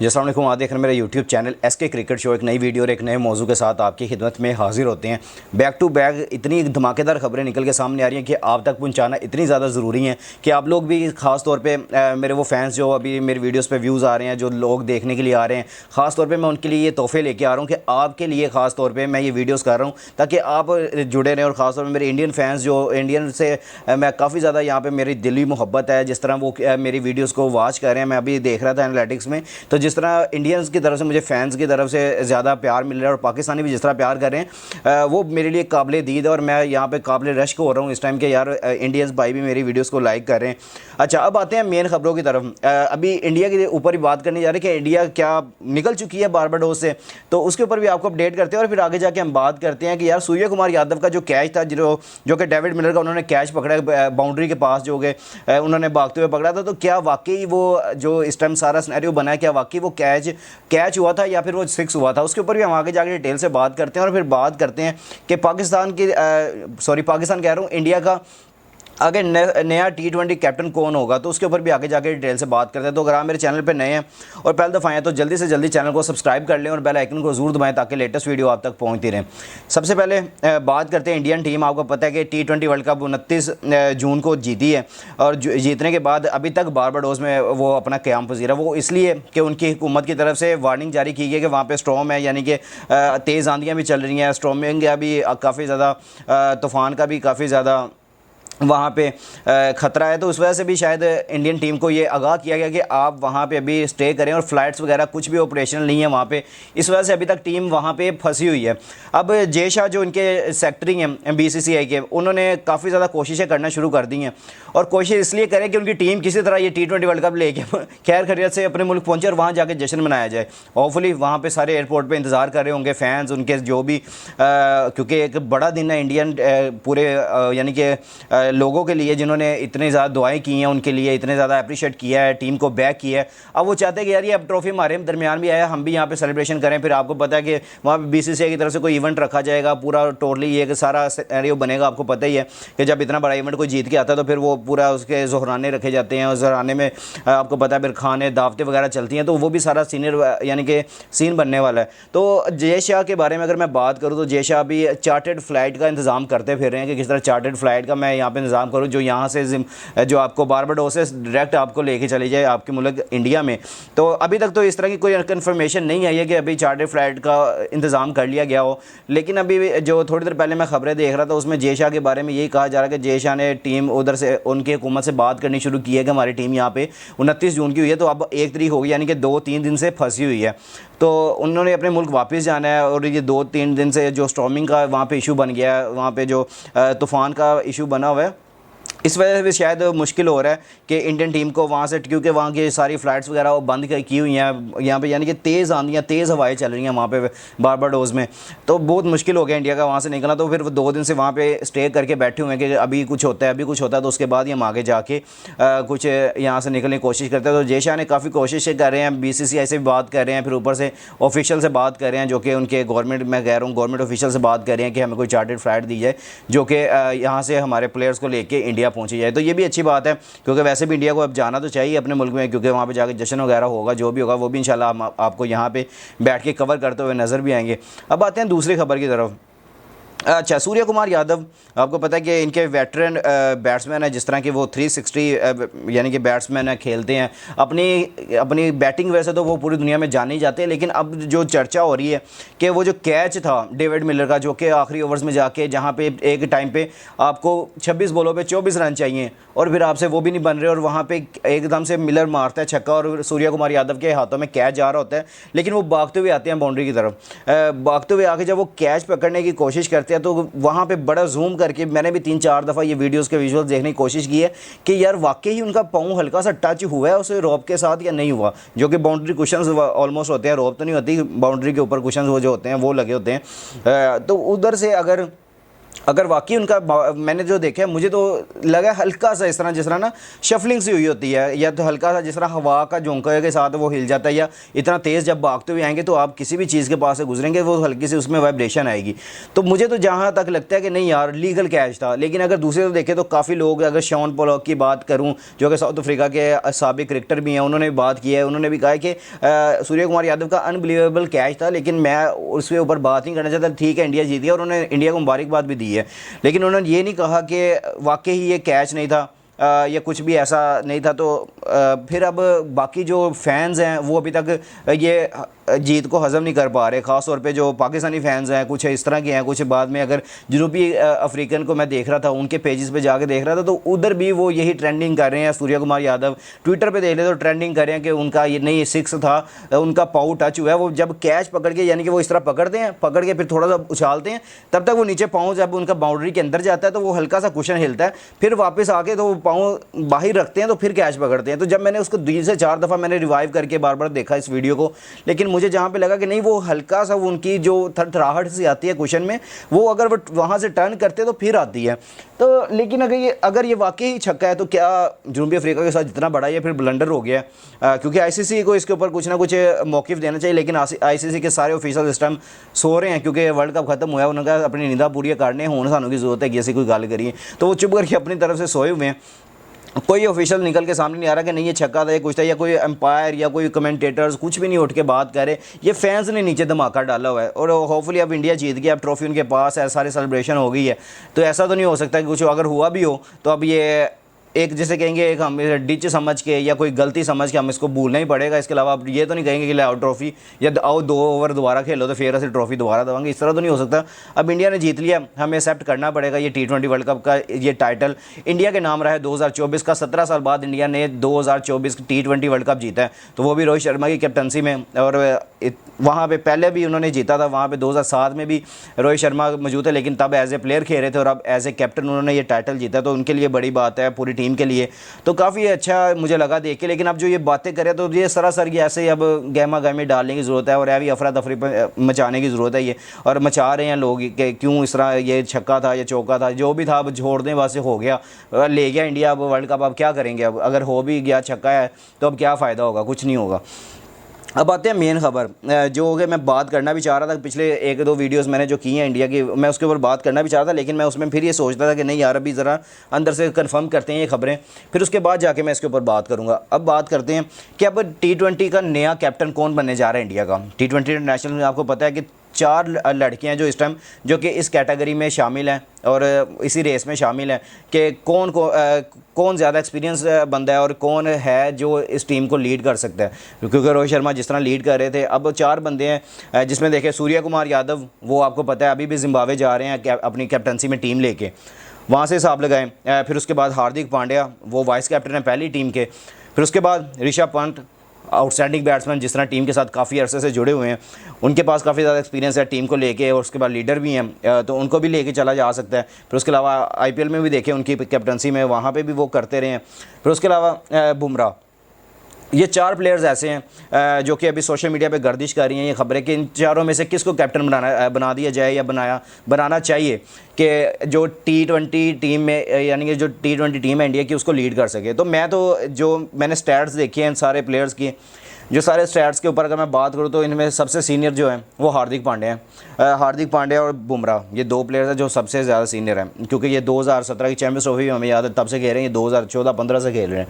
अस्सलाम वालेकुम। आप देख रहे हैं मेरा YouTube channel SK cricket show. एक नई वीडियो और एक नए मौजू के साथ आपकी खिदमत में हाजिर होते हैं। बैक टू बैक इतनी धमाकेदार खबरें निकल के सामने आ रही हैं कि आप तक पहुंचाना इतनी ज़्यादा ज़रूरी है कि आप लोग भी ख़ास तौर पे मेरे वो फैंस जो अभी मेरी वीडियोस पे व्यूज़ आ रहे हैं, जो लोग देखने के लिए आ रहे हैं, ख़ास तौर पर मैं उनके लिए ये तोहफे लेके आ रहा हूँ कि आपके लिए ख़ास तौर पर मैं ये वीडियोज़ कर रहा हूँ ताकि आप जुड़े रहें। और ख़ास तौर पर मेरे इंडियन फैंस जो इंडियन से मैं काफ़ी ज़्यादा यहाँ पर मेरी दिली मोहब्बत है, जिस तरह वो मेरी वीडियोज़ को वॉच कर रहे हैं। मैं अभी देख रहा था एनालिटिक्स में, तो जिस तरह इंडियंस की तरफ से मुझे फैंस की तरफ से ज़्यादा प्यार मिल रहा है और पाकिस्तानी भी जिस तरह प्यार कर रहे हैं वो मेरे लिए काबिल दीद है। और मैं यहाँ पे काबिल रश्क हो रहा हूँ इस टाइम के यार इंडियंस भाई भी मेरी वीडियोस को लाइक कर रहे हैं। अच्छा, अब आते हैं मेन खबरों की तरफ। अभी इंडिया के ऊपर ही बात करने जा रहे हैं कि इंडिया क्या निकल चुकी है बारबाडोस से, तो उसके ऊपर भी आपको अपडेट करते हैं। और फिर आगे जाके हम बात करते हैं कि यार सूर्य कुमार यादव का जो कैच था, जो कि डेविड मिलर का उन्होंने कैच पकड़ा बाउंड्री के पास, जो कि उन्होंने भागते हुए पकड़ा था, तो क्या वाकई वो जो इस टाइम सारा सिनेरियो बना है, क्या वाकई वो कैच हुआ था या फिर वो सिक्स हुआ था? उसके ऊपर भी हम आगे जाके डिटेल से बात करते हैं। और फिर बात करते हैं कि पाकिस्तान कह रहा हूँ, इंडिया का आगे नया T20 कैप्टन कौन होगा, तो उसके ऊपर भी आगे जाके डिटेल से बात करते हैं। तो अगर आप मेरे चैनल पे नए हैं और पहले दफ़ा आए तो जल्दी से जल्दी चैनल को सब्सक्राइब कर लें और बेल आइकन को ज़रूर दबाएं ताकि लेटेस्ट वीडियो आप तक पहुंचती रहें। सबसे पहले बात करते हैं इंडियन टीम। आपको पता है कि T20 वर्ल्ड कप 29 जून को जीती है और जीतने के बाद अभी तक बारबाडोस में वो अपना क़याम पज़ीर है। वो इसलिए कि उनकी हुकूमत की तरफ से वार्निंग जारी की गई कि वहाँ पर स्टॉर्म है, यानी कि तेज़ आंधियाँ भी चल रही हैं, स्टॉर्मिंग का भी काफ़ी ज़्यादा, तूफ़ान का भी काफ़ी ज़्यादा वहाँ पे ख़तरा है। तो उस वजह से भी शायद इंडियन टीम को ये आगाह किया गया कि आप वहाँ पे अभी स्टे करें और फ़्लाइट्स वगैरह कुछ भी ऑपरेशनल नहीं है वहाँ पे। इस वजह से अभी तक टीम वहाँ पे फंसी हुई है। अब जय शाह जो इनके सेक्रेटरी हैं BCCI के, उन्होंने काफ़ी ज़्यादा कोशिशें करना शुरू कर दी हैं और कोशिश इसलिए करें कि उनकी टीम किसी तरह ये T20 वर्ल्ड कप लेके खैर खैरियत से अपने मुल्क पहुँचे और वहाँ जाके जश्न मनाया जाए। होपफुली वहाँ पर सारे एयरपोर्ट पर इंतज़ार कर रहे होंगे फैंस उनके, जो भी क्योंकि एक बड़ा दिन है इंडियन पूरे यानी कि लोगों के लिए जिन्होंने इतने ज़्यादा दुआएं की हैं, उनके लिए इतने ज़्यादा अप्रिशिएट किया है, टीम को बैक किया है। अब वो चाहते हैं कि यार ये अब ट्रॉफी हमारे दरमियान भी आया, हम भी यहाँ पे सेलिब्रेशन करें। फिर आपको पता है कि वहाँ पे BCCI की तरफ से कोई इवेंट रखा जाएगा, पूरा टोटली ये सारा सिनेरियो बनेगा। आपको पता ही है कि जब इतना बड़ा इवेंट कोई जीत के आता है तो फिर वो पूरा उसके ज़ोहराने रखे जाते हैं और ज़ोहराने में आपको पता है फिर खाने दावतें वगैरह चलती हैं, तो वो भी सारा सीनियर यानी कि सीन बनने वाला है। तो जय शाह के बारे में अगर मैं बात करूँ तो जय शाह अभी चार्टर्ड फ़्लाइट का इंतज़ाम करते फिर रहे हैं कि किस तरह चार्टर्ड फ़्लाइट का मैं यहाँ पर इंतज़ाम करूँ जो यहाँ से जो आपको बारबाडोस से डायरेक्ट आपको लेके चली जाए आपके मुल्क इंडिया में। तो अभी तक तो इस तरह की कोई कंफर्मेशन नहीं आई है कि अभी चार्टर फ्लाइट का इंतज़ाम कर लिया गया हो। लेकिन अभी जो थोड़ी देर पहले मैं खबरें देख रहा था उसमें जय शाह के बारे में यही कहा जा रहा है कि जय शाह ने टीम उधर से उनकी हुकूमत से बात करनी शुरू की है कि हमारी टीम यहाँ पे 29 जून की हुई है, तो अब 1 तारीख होगी, यानी कि 2-3 दिन से फंसी हुई है। तो उन्होंने अपने मुल्क वापस जाना है और ये 2-3 दिन से जो स्टॉर्मिंग का वहाँ पे इशू बन गया है, वहाँ पे जो तूफ़ान का इशू बना हुआ है, इस वजह से शायद मुश्किल हो रहा है कि इंडियन टीम को वहाँ से, क्योंकि वहाँ की सारी फ़्लाइट्स वगैरह वो बंद की हुई हैं यहाँ पे, यानी कि तेज़ आंधियाँ तेज़ हवाएं चल रही हैं वहाँ पे बारबाडोस में, तो बहुत मुश्किल हो गया इंडिया का वहाँ से निकलना। तो फिर वो 2 दिन से वहाँ पे स्टे करके बैठे हुए हैं कि अभी कुछ होता है, अभी कुछ होता है, तो उसके बाद ही हम आगे जाके कुछ यहाँ से निकलने की कोशिश करते हैं। तो जय शाह ने काफ़ी कोशिशें कर रहे हैं, BCCI से भी बात कर रहे हैं, फिर ऊपर से ऑफिशियल से बात कर रहे हैं, जो कि उनके गवर्नमेंट, मैं कह रहा हूँ गवर्नमेंट ऑफिशियल से बात कर रहे हैं कि हमें कोई चार्टर्ड फ़्लाइट दी जाए जो कि यहाँ से हमारे प्लेयर्स को लेके इंडिया पहुँची जाए। तो ये भी अच्छी बात है क्योंकि वैसे भी इंडिया को अब जाना तो चाहिए अपने मुल्क में, क्योंकि वहाँ पे जाकर जश्न वगैरह होगा, जो भी होगा वो भी इंशाल्लाह हम आपको यहाँ पे बैठ के कवर करते हुए नज़र भी आएंगे। अब आते हैं दूसरी खबर की तरफ। अच्छा, सूर्य कुमार यादव, आपको पता है कि इनके वेटरन बैट्समैन है, जिस तरह के वो 360 यानी कि बैट्समैन है, खेलते हैं अपनी बैटिंग। वैसे तो वो पूरी दुनिया में जाने ही जाते हैं, लेकिन अब जो चर्चा हो रही है कि वो जो कैच था डेविड मिलर का, जो कि आखिरी ओवर्स में जाके जहाँ पे एक टाइम पे आपको 26 बॉलों पे 24 रन चाहिए और फिर आपसे वो भी नहीं बन रहे और वहाँ पे एकदम से मिलर मारता है छक्का और सूर्य कुमार यादव के हाथों में कैच जा रहा होता है, लेकिन वो भागते हुए आते हैं बाउंड्री की तरफ। भागते हुए आके जब वो कैच पकड़ने की कोशिश करते हैं तो वहाँ पे बड़ा जूम करके मैंने भी 3-4 दफ़ा ये वीडियोस के विजुअल्स देखने की कोशिश की है कि यार वाकई ही उनका पाँव हल्का सा टच हुआ है उस रोप के साथ या नहीं हुआ, जो कि बाउंड्री कुशंस ऑलमोस्ट होते हैं, रोप तो नहीं होती, बाउंड्री के ऊपर कुशंस वो जो होते हैं वो लगे होते हैं। तो उधर से अगर अगर वाकई उनका मैंने जो देखा है, मुझे तो लगा हल्का सा इस तरह जिस तरह ना शफलिंग सी हुई होती है, या तो हल्का सा जिस तरह हवा का झोंका के साथ वो हिल जाता है, या इतना तेज़ जब भागते हुए आएंगे तो आप किसी भी चीज़ के पास से गुजरेंगे वो हल्की सी उसमें वाइब्रेशन आएगी। तो मुझे तो जहाँ तक लगता है कि नहीं यार लीगल कैच था। लेकिन अगर दूसरे तो देखें तो काफ़ी लोग, अगर शॉन पोलॉक की बात करूँ जो कि साउथ अफ्रीका के साबिक क्रिकेटर भी हैं, उन्होंने भी बात की है। उन्होंने भी कहा है कि सूर्य कुमार यादव का अनबिलीवेबल कैच था, लेकिन मैं उसके ऊपर बात नहीं करना चाहता। ठीक है, इंडिया जीत गया और उन्होंने इंडिया को मुबारकबाद भी दी है, लेकिन उन्होंने ये नहीं कहा कि वाकई ये कैच नहीं था या कुछ भी ऐसा नहीं था। तो फिर अब बाकी जो फैंस हैं वो अभी तक ये जीत को हज़म नहीं कर पा रहे, ख़ास तौर पे जो पाकिस्तानी फैंस हैं, कुछ इस तरह के हैं, कुछ बाद में अगर जनूबी अफ्रीकन को मैं देख रहा था, उनके पेजेस पे जाके देख रहा था, तो उधर भी वो यही ट्रेंडिंग कर रहे हैं। सूर्य कुमार यादव ट्विटर पे देख ले तो ट्रेंडिंग कर रहे हैं कि उनका ये नहीं सिक्स था, उनका पाउ टच हुआ है। वो जब कैच पकड़ के, यानी कि वो इस तरह पकड़ते हैं, पकड़ के फिर थोड़ा सा उछालते हैं, तब तक वो नीचे पाँव जब उनका बाउंड्री के अंदर जाता है तो वो हल्का सा कुशन हिलता है, फिर वापस आके तो वो पाँव बाहर रखते हैं तो फिर कैच पकड़ते हैं। तो जब मैंने उसको 2 से 4 दफ़ा मैंने रिवाइव करके बार बार देखा इस वीडियो को, लेकिन मुझे जहाँ पे लगा कि नहीं वो हल्का सा उनकी जो थरथराहट सी आती है कुशन में, वो अगर वो वहाँ से टर्न करते तो फिर आती है। तो लेकिन अगर ये वाकई छक्का है तो क्या जनूबी अफ्रीका के साथ जितना बड़ा ये फिर ब्लंडर हो गया है? क्योंकि आईसीसी को इसके ऊपर कुछ ना कुछ मौक़िफ़ देना चाहिए, लेकिन आईसीसी के सारे ऑफिशियल सिस्टम सो रहे हैं क्योंकि वर्ल्ड कप खत्म हुआ है। उन्होंने कहा अपनी नींदा पूरी करने होने सानू की जरूरत है कि ऐसी कोई गल करिए, तो वो चुप करके अपनी तरफ से सोए हुए हैं। कोई ऑफिशियल निकल के सामने नहीं आ रहा कि नहीं ये छक्का था, ये कुछ था, या कोई एम्पायर या कोई कमेंटेटर्स कुछ भी नहीं उठ के बात करे। ये फैंस ने नीचे धमाका डाला हुआ है और होपफुली अब इंडिया जीत गया, अब ट्रॉफी उनके पास है, सारी सेलिब्रेशन हो गई है। तो ऐसा तो नहीं हो सकता कि कुछ अगर हुआ भी हो तो अब ये एक जैसे कहेंगे एक हम डिच समझ के या कोई गलती समझ के हम इसको भूलना ही पड़ेगा। इसके अलावा आप ये तो नहीं कहेंगे कि ले आओ ट्रॉफी या आओ 2 ओवर दोबारा खेलो तो फिर ऐसे ट्रॉफी दोबारा देवांगे, इस तरह तो नहीं हो सकता। अब इंडिया ने जीत लिया, हमें एक्सेप्ट करना पड़ेगा ये T20 वर्ल्ड कप का ये टाइटल इंडिया के नाम रहा है 2024 का। 17 साल बाद इंडिया ने 2024 T20 वर्ल्ड कप जीता है, तो वो भी रोहित शर्मा की कैप्टनसी में। और वहाँ पे पहले भी उन्होंने जीता था, वहाँ पे 2007 में भी रोहित शर्मा मौजूद है, लेकिन तब एज ए प्लेयर खेल रहे थे और अब एज ए कैप्टन उन्होंने ये टाइटल जीता, तो उनके लिए बड़ी बात है, पूरी टीम के लिए तो काफ़ी अच्छा मुझे लगा देख के। लेकिन अब जो ये बातें करें तो ये सरासर ये ऐसे ही अब गहमा गहमी डालने की ज़रूरत है और भी अफरा तफरी मचाने की ज़रूरत है ये, और मचा रहे हैं लोग कि क्यों इस तरह ये छक्का था या चौका था, जो भी था अब छोड़ दें, बस हो गया, ले गया इंडिया अब वर्ल्ड कप। अब क्या करेंगे? अब अगर हो भी गया छक्का है तो अब क्या फ़ायदा होगा? कुछ नहीं होगा। अब आते हैं मेन खबर, जो कि मैं बात करना भी चाह रहा था। पिछले 1-2 वीडियोस मैंने जो की हैं इंडिया की, मैं उसके ऊपर बात करना भी चाह रहा था, लेकिन मैं उसमें फिर ये सोचता था कि नहीं यार अभी ज़रा अंदर से कंफर्म करते हैं ये खबरें, फिर उसके बाद जाके मैं इसके ऊपर बात करूँगा। अब बात करते हैं कि अब T20 का नया कैप्टन कौन बनने जा रहा है इंडिया का। T20 इंटरनेशनल में आपको पता है कि 4 लड़कियां जो इस टाइम जो कि इस कैटेगरी में शामिल हैं और इसी रेस में शामिल हैं कि कौन ज़्यादा एक्सपीरियंस बंदा है और कौन है जो इस टीम को लीड कर सकता है। क्योंकि रोहित शर्मा जिस तरह लीड कर रहे थे, अब 4 बंदे हैं जिसमें देखें सूर्य कुमार यादव, वो आपको पता है अभी भी जिम्बाब्वे जा रहे हैं अपनी कैप्टनसी में टीम लेके, वहाँ से हिसाब लगाएं। फिर उसके बाद हार्दिक पांड्या, वो वाइस कैप्टन है पहली टीम के। फिर उसके बाद ऋषभ पंत, आउटस्टैंडिंग बैट्समैन, जिस तरह टीम के साथ काफ़ी अरसे से जुड़े हुए हैं, उनके पास काफ़ी ज़्यादा एक्सपीरियंस है टीम को लेके, और उसके बाद लीडर भी हैं, तो उनको भी लेके चला जा सकता है। फिर उसके अलावा IPL में भी देखें उनकी कैप्टनसी में, वहाँ पे भी वो करते रहे हैं। फिर उसके अलावा बुमराह, ये 4 प्लेयर्स ऐसे हैं जो कि अभी सोशल मीडिया पे गर्दिश कर रही हैं ये खबरें कि इन चारों में से किसको कैप्टन बना दिया जाए या बनाना चाहिए कि जो T20 टीम में, यानी कि जो T20 टीम है इंडिया की, उसको लीड कर सके। तो जो मैंने स्टैट्स देखे हैं इन सारे प्लेयर्स की, जो सारे स्टैट्स के ऊपर अगर मैं बात करूँ तो इनमें सबसे सीनियर जो है वो हार्दिक पांड्या हैं। हार्दिक पांड्या और बुमराह, ये 2 प्लेयर्स हैं जो सबसे ज़्यादा सीनियर हैं, क्योंकि ये 2017 की चैंपियंस ट्रॉफी हमें याद है तब से खेल रहे हैं, ये 2014-15 से खेल रहे हैं।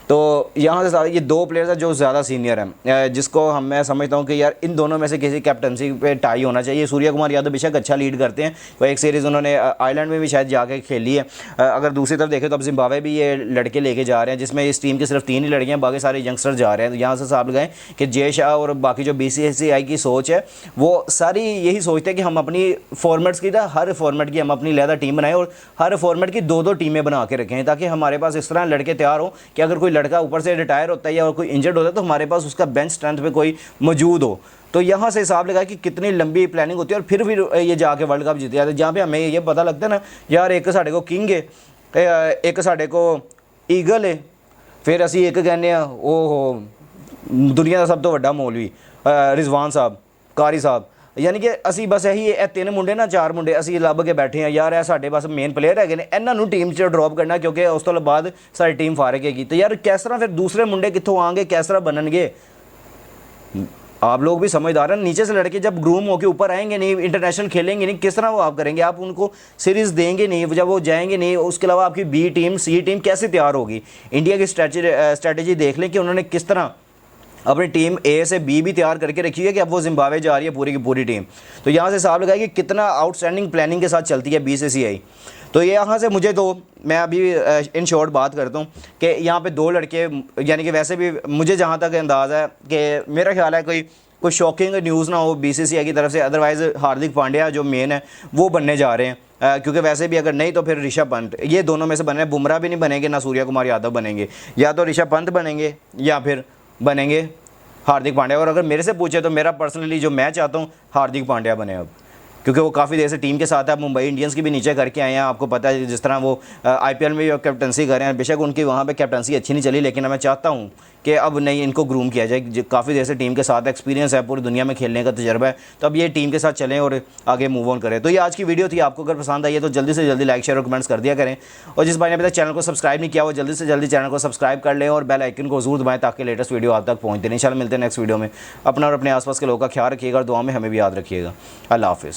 तो यहाँ से सारे ये 2 प्लेयर्स हैं जो ज़्यादा सीनियर हैं, जिसको मैं समझता हूँ कि यार इन दोनों में से किसी कैप्टनसी पे टाई होना चाहिए। सूर्य कुमार यादव बेशक अच्छा लीड करते हैं, वो एक सीरीज़ उन्होंने आयरलैंड में भी शायद जाके खेली है। अगर दूसरी तरफ देखें तो अब जिम्बाब्वे भी ये लड़के लेके जा रहे हैं, जिसमें इस टीम की सिर्फ 3 ही लड़कियाँ, बाकी सारे यंगस्टर जा रहे हैं। तो यहाँ से साहब लगाएं कि जय शाह और बाकी जो BCCI की सोच है वो सारी यही सोचते हैं कि हम अपनी फॉर्मेट्स की हर फॉर्मेट की हम अपनी लहदा टीम बनाएं और हर फॉर्मेट की 2-2 टीमें बना के रखें, ताकि हमारे पास इस तरह लड़के तैयार हो कि अगर कोई लड़का ऊपर से रिटायर होता है या कोई इंजर्ड होता है तो हमारे पास उसका बेंच स्ट्रेंथ पे कोई मौजूद हो। तो यहाँ से हिसाब लगा कि कितनी लंबी प्लानिंग होती है और फिर ये जाके वर्ल्ड कप जीत जाते हैं, जहाँ पे हमें ये पता लगता है ना यार एक साढ़े को किंग है, एक साढ़े को ईगल है, फिर असी एक कहने ओहो दुनिया का सब तो वड्डा मौलवी रिजवान साहब, कारी साहब, यानी कि ਅਸੀਂ ਬਸ ਇਹੀ ਇਹ 3 ਮੁੰਡੇ ਨਾ 4 ਮੁੰਡੇ ਅਸੀਂ ਲੱਭ ਕੇ ਬੈਠੇ ਆ ਯਾਰ, ਇਹ ਸਾਡੇ ਬਸ ਮੇਨ ਪਲੇਅਰ ਹੈਗੇ ਨੇ, ਇਹਨਾਂ ਨੂੰ ਟੀਮ 'ਚ ਡ੍ਰੌਪ ਕਰਨਾ, ਕਿਉਂਕਿ ਉਸ ਤੋਂ ਬਾਅਦ ਸਾਡੀ ਟੀਮ ਫਾਰਗ ਹੈਗੀ। तो यार किस तरह फिर दूसरे मुंडे कितों आएंगे, किस तरह बननगे? आप लोग भी समझदार हैं, नीचे से लड़के जब ग्रूम होकर ऊपर आएंगे नहीं, इंटरनेशनल खेलेंगे नहीं, किस तरह वो आप करेंगे? आप उनको सीरीज़ देंगे नहीं, जब वो जाएंगे नहीं, उसके अलावा आपकी बी टीम सी टीम कैसे तैयार होगी? इंडिया की स्ट्रैटेजी देख लें कि उन्होंने किस तरह अपनी टीम ए से बी भी तैयार करके रखी है कि अब वो जिम्बाब्वे जा रही है पूरी की पूरी टीम। तो यहाँ से हिसाब लगाए कि कितना आउटस्टैंडिंग प्लानिंग के साथ चलती है BCCI। तो ये यहाँ से मुझे, तो मैं अभी इन शॉर्ट बात करता हूँ कि यहाँ पे 2 लड़के, यानी कि वैसे भी मुझे जहाँ तक अंदाज़ा है कि मेरा ख्याल है कोई शॉकिंग न्यूज़ ना हो BCCI की तरफ से, अदरवाइज़ हार्दिक पांड्या जो मेन है वो बनने जा रहे हैं। क्योंकि वैसे भी अगर नहीं तो फिर ऋषभ पंत, ये दोनों में से बने, बुमराह भी नहीं बनेंगे ना सूर्या कुमार यादव बनेंगे, या तो ऋषभ पंत बनेंगे या फिर बनेंगे हार्दिक पांड्या। और अगर मेरे से पूछे तो मेरा पर्सनली जो मैं चाहता हूँ हार्दिक पांड्या बने अब, क्योंकि वो काफ़ी देर से टीम के साथ है, मुंबई इंडियंस की भी नीचे करके आए हैं। आपको पता है जिस तरह वो IPL में भी कैप्टनसी कर रहे हैं, बेशक उनकी वहाँ पे कैप्टनसी अच्छी नहीं चली, लेकिन मैं चाहता हूँ कि अब नहीं, इनको ग्रूम किया जाए। काफ़ी देर से टीम के साथ एक्सपीरियंस है, पूरी दुनिया में खेलने का तजर्बा है, तो अब ये टीम के साथ चलें और आगे मूव ऑन करें। तो ये आज की वीडियो थी, आपको अगर पसंद आई है तो जल्दी से जल्दी लाइक शेयर और कमेंट्स कर दिया करें, और जिस भाई ने अभी तक चैनल को सब्सक्राइब नहीं किया वो जल्दी से जल्दी चैनल को सब्सक्राइब कर लें और बेल आइकन को जरूर दबाएं ताकि लेटेस्ट वीडियो आप तक पहुँचते हैं। इंशाल्लाह मिलते हैं नेक्स्ट वीडियो में। अपना और अपने आसपास के लोगों का ख्याल रखिएगा और दुआ में हमें भी याद रखिएगा। अल्लाह हाफिज़।